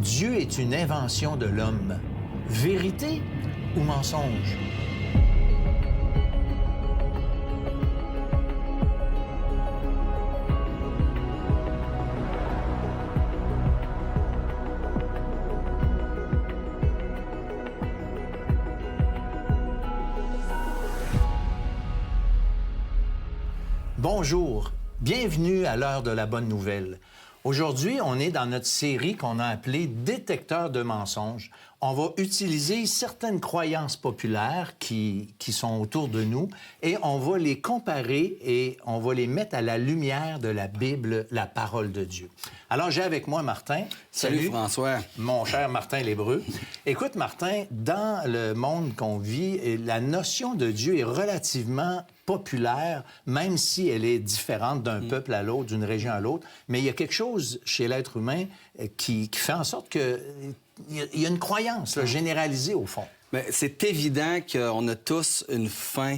Dieu est une invention de l'homme. Vérité ou mensonge? Bonjour, bienvenue à l'heure de la bonne nouvelle. Aujourd'hui, on est dans notre série qu'on a appelée « Détecteur de mensonges ». On va utiliser certaines croyances populaires qui sont autour de nous et on va les comparer et on va les mettre à la lumière de la Bible, la parole de Dieu. Alors, j'ai avec moi Martin. Salut François. Mon cher Martin L'Hébreu. Écoute, Martin, dans le monde qu'on vit, la notion de Dieu est relativement populaire, même si elle est différente d'un peuple à l'autre, d'une région à l'autre. Mais il y a quelque chose chez l'être humain qui fait en sorte qu'il y a une croyance là, généralisée, au fond. Mais c'est évident qu'on a tous une fin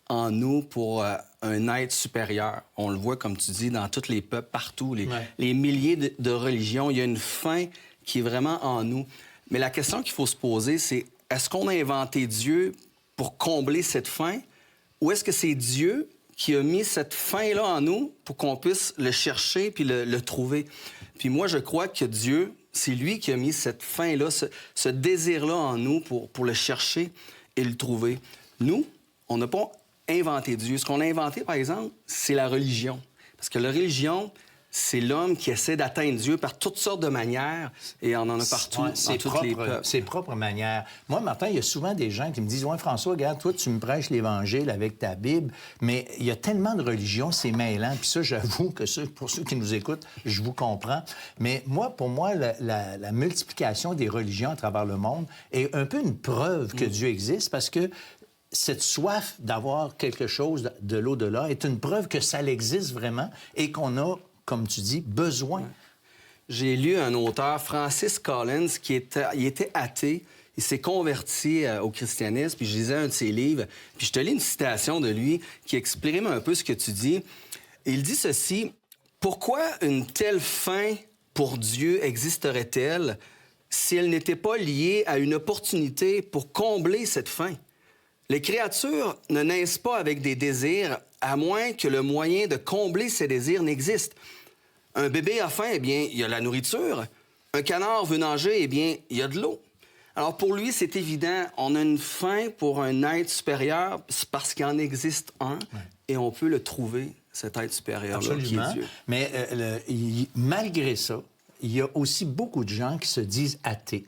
en nous pour un être supérieur. On le voit, comme tu dis, dans tous les peuples, partout, les milliers de religions. Il y a une fin qui est vraiment en nous. Mais la question qu'il faut se poser, c'est est-ce qu'on a inventé Dieu pour combler cette fin? Ou est-ce que c'est Dieu qui a mis cette fin-là en nous pour qu'on puisse le chercher puis le trouver? Puis moi, je crois que Dieu, c'est lui qui a mis cette fin-là, ce désir-là en nous pour le chercher et le trouver. Nous, on n'a pas inventé Dieu. Ce qu'on a inventé, par exemple, c'est la religion. Parce que la religion, c'est l'homme qui essaie d'atteindre Dieu par toutes sortes de manières, et on en a partout, dans toutes les peuples. Ses propres manières. Moi, Martin, il y a souvent des gens qui me disent « Ouais, François, regarde, toi, tu me prêches l'Évangile avec ta Bible, mais il y a tellement de religions, c'est mêlant. » Puis ça, j'avoue que pour ceux qui nous écoutent, je vous comprends. Mais moi, pour moi, la multiplication des religions à travers le monde est un peu une preuve que Dieu existe, parce que cette soif d'avoir quelque chose de l'au-delà est une preuve que ça existe vraiment et qu'on a, comme tu dis, besoin. J'ai lu un auteur, Francis Collins, il était athée. Il s'est converti au christianisme, puis je lisais un de ses livres. Puis je te lis une citation de lui qui exprime un peu ce que tu dis. Il dit ceci: « Pourquoi une telle fin pour Dieu existerait-elle si elle n'était pas liée à une opportunité pour combler cette fin? Les créatures ne naissent pas avec des désirs, à moins que le moyen de combler ces désirs n'existe. Un bébé a faim, eh bien, il y a la nourriture. Un canard veut nager, eh bien, il y a de l'eau. » Alors, pour lui, c'est évident, on a une fin pour un être supérieur parce qu'il en existe un, et on peut le trouver, cet être supérieur-là, qui est Dieu. Mais malgré ça, il y a aussi beaucoup de gens qui se disent athées.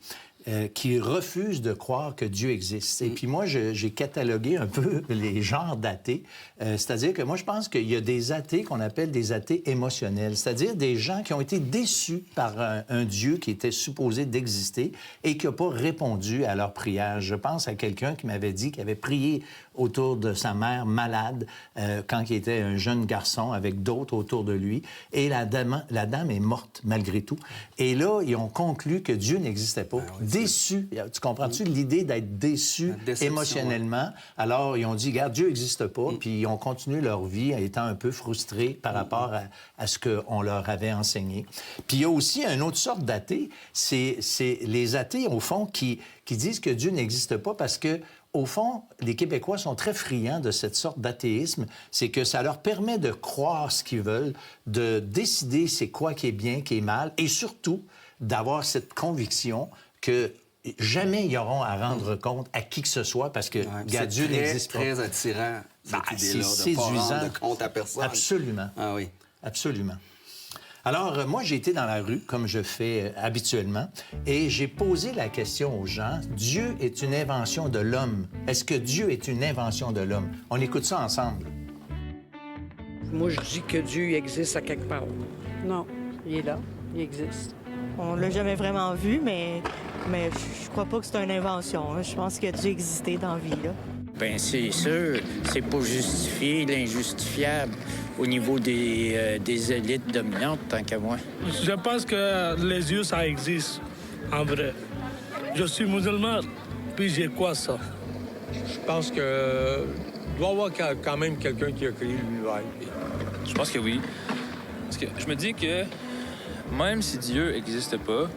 Qui refusent de croire que Dieu existe. Et puis moi, j'ai catalogué un peu les genres d'athées. C'est-à-dire que moi, je pense qu'il y a des athées qu'on appelle des athées émotionnels. C'est-à-dire des gens qui ont été déçus par un Dieu qui était supposé d'exister et qui n'a pas répondu à leurs prières. Je pense à quelqu'un qui m'avait dit qu'il avait prié autour de sa mère malade quand il était un jeune garçon avec d'autres autour de lui. Et la dame est morte malgré tout. Et là, ils ont conclu que Dieu n'existait pas. Déçu. Tu comprends-tu l'idée d'être déçu émotionnellement? Alors, ils ont dit, regarde, Dieu n'existe pas, puis ils ont continué leur vie en étant un peu frustrés par rapport à ce qu'on leur avait enseigné. Puis il y a aussi une autre sorte d'athées, c'est les athées, au fond, qui disent que Dieu n'existe pas parce que, au fond, les Québécois sont très friands de cette sorte d'athéisme. C'est que ça leur permet de croire ce qu'ils veulent, de décider c'est quoi qui est bien, qui est mal, et surtout d'avoir cette conviction que jamais ils auront à rendre compte à qui que ce soit parce que Dieu n'existe pas. C'est très attirant, cette idée-là, c'est de pas séduisant. rendre compte à personne. Absolument. Ah oui. Absolument. Alors, moi, j'ai été dans la rue, comme je fais habituellement, et j'ai posé la question aux gens, Dieu est une invention de l'homme. Est-ce que Dieu est une invention de l'homme? On écoute ça ensemble. Moi, je dis que Dieu existe à quelque part. Non, il est là, il existe. On l'a jamais vraiment vu, mais je crois pas que c'est une invention. Hein. Je pense que Dieu existait dans la vie, là. Bien, c'est sûr, c'est pas justifié l'injustifiable au niveau des élites dominantes, tant qu'à moi. Je pense que les dieux, ça existe, en vrai. Je suis musulman, puis j'ai quoi ça? Je pense que doit y avoir quand même quelqu'un qui a créé l'univers. Je pense que oui. Parce que je me dis que même si Dieu n'existe pas,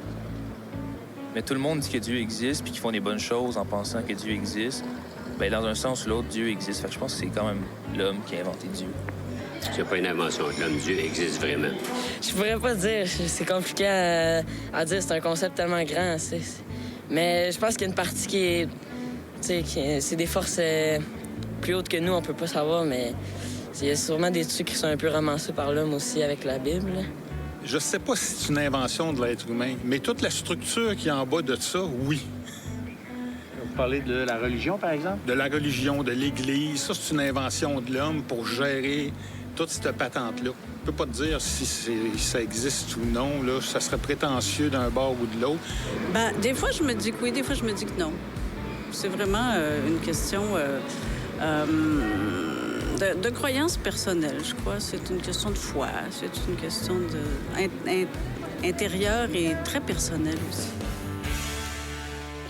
Mais tout le monde dit que Dieu existe puis qu'ils font des bonnes choses en pensant que Dieu existe. Bien, dans un sens ou l'autre, Dieu existe. Fait que je pense que c'est quand même l'homme qui a inventé Dieu. C'est pas une invention de l'homme. Dieu existe vraiment. Je pourrais pas dire. C'est compliqué à dire. C'est un concept tellement grand. Mais je pense qu'il y a une partie qui est... c'est des forces plus hautes que nous. On peut pas savoir, mais il y a sûrement des trucs qui sont un peu ramassés par l'homme aussi avec la Bible. Je sais pas si c'est une invention de l'être humain, mais toute la structure qui est en bas de ça, oui. Vous parlez de la religion, par exemple? De la religion, de l'Église. Ça, c'est une invention de l'homme pour gérer toute cette patente-là. Je peux pas te dire si ça existe ou non. Là. Ça serait prétentieux d'un bord ou de l'autre. Ben, des fois, je me dis que oui, des fois, je me dis que non. C'est vraiment une question de croyance personnelle, je crois. C'est une question de foi. C'est une question intérieure et très personnelle aussi.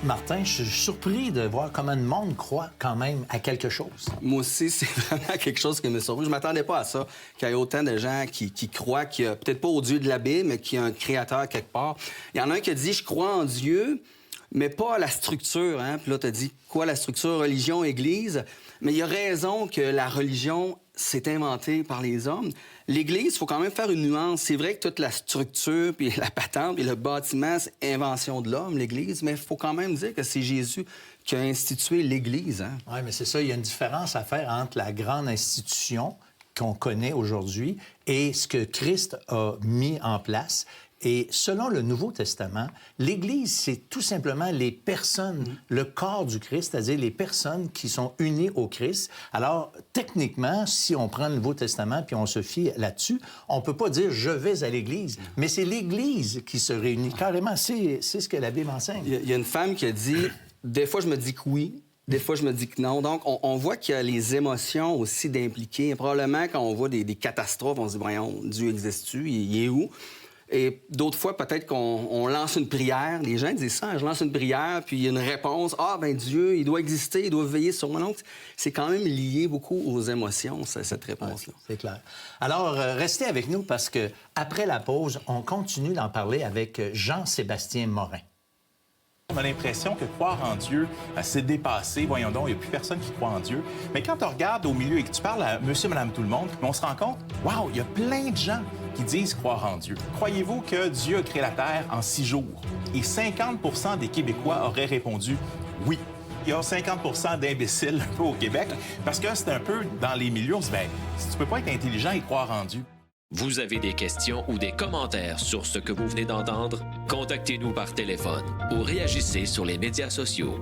Martin, je suis surpris de voir comment le monde croit quand même à quelque chose. Moi aussi, c'est vraiment quelque chose qui me surpris. Je m'attendais pas à ça, qu'il y ait autant de gens qui croient qu'il y a, peut-être pas au Dieu de la Bible, mais qu'il y a un créateur quelque part. Il y en a un qui a dit « Je crois en Dieu », mais pas à la structure. Hein? Puis là, tu as dit quoi, la structure religion, Église? Mais il a raison que la religion s'est inventée par les hommes. L'Église, il faut quand même faire une nuance. C'est vrai que toute la structure, puis la patente, puis le bâtiment, c'est invention de l'homme, l'Église, mais il faut quand même dire que c'est Jésus qui a institué l'Église. Hein? Oui, mais c'est ça. Il y a une différence à faire entre la grande institution qu'on connaît aujourd'hui et ce que Christ a mis en place. Et selon le Nouveau Testament, l'Église, c'est tout simplement les personnes, le corps du Christ, c'est-à-dire les personnes qui sont unies au Christ. Alors, techniquement, si on prend le Nouveau Testament puis on se fie là-dessus, on peut pas dire « je vais à l'Église », mais c'est l'Église qui se réunit. Carrément, c'est ce que la Bible enseigne. Il y a une femme qui a dit « des fois, je me dis que oui ». Des fois, je me dis que non. Donc, on voit qu'il y a les émotions aussi d'impliquer. Probablement, quand on voit des catastrophes, on se dit « voyons, Dieu existe-tu? Il est où? » Et d'autres fois, peut-être qu'on lance une prière. Les gens disent ça, je lance une prière, puis il y a une réponse. Ah, ben Dieu, il doit exister, il doit veiller sur moi. Donc, c'est quand même lié beaucoup aux émotions, cette réponse-là. Ouais, c'est clair. Alors, restez avec nous parce que après la pause, on continue d'en parler avec Jean-Sébastien Morin. On a l'impression que croire en Dieu, c'est dépassé. Voyons donc, il n'y a plus personne qui croit en Dieu. Mais quand on regarde au milieu et que tu parles à monsieur, madame, tout le monde, on se rend compte, wow, il y a plein de gens qui disent croire en Dieu. Croyez-vous que Dieu a créé la Terre en 6 jours? Et 50 des Québécois auraient répondu oui. Il y a 50 d'imbéciles un peu au Québec parce que c'est un peu dans les milieux, on se dit, bien, si tu peux pas être intelligent et croire en Dieu. Vous avez des questions ou des commentaires sur ce que vous venez d'entendre? Contactez-nous par téléphone ou réagissez sur les médias sociaux.